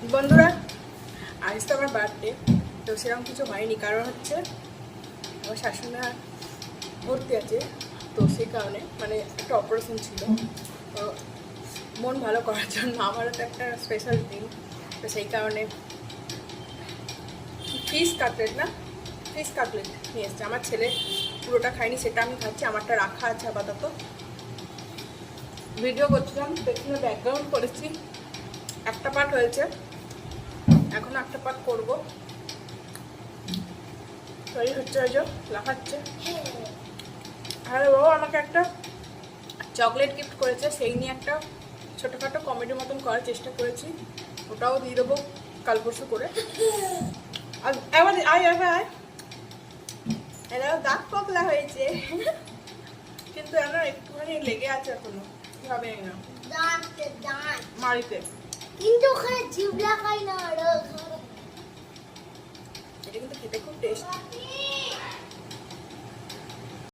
বন্ধুরা, আজ তো আমার বার্থডে, তো সেরকম কিছু হয়নি। কারণ হচ্ছে আমার শাশুড়ি ভর্তি আছে, তো সেই কারণে মানে একটা অপারেশন ছিল। তো মন ভালো করার জন্য আমারও তো একটা স্পেশাল দিন, তো সেই কারণে ফিশ কাটলেট নিয়ে এসছে। আমার ছেলে পুরোটা খায়নি, সেটা আমি খাচ্ছি, আমারটা রাখা আছে আপাতত। ভিডিও করছিলাম, পেছনে ব্যাকগ্রাউন্ড করেছি, একটা পার্ট হয়েছে, এখন একটা পার্ট করবো। তৈরি হচ্ছে, ওই যে লাফাচ্ছে। আর ও আমাকে একটা চকলেট গিফট করেছে, সেই নিয়ে একটা ছোটোখাটো কমেডি মতন করার চেষ্টা করেছি, ওটাও দিয়ে দেবো কাল পরশু করে। আর এবার আয় এরাও দাঁত পকলা হয়েছে, কিন্তু এখন একটুখানি লেগে আছে এখনো, কি হবে না মারিতে, কিন্তু ওখানে জিভ লাগাই না। এটা কিন্তু খেতে খুব টেস্ট।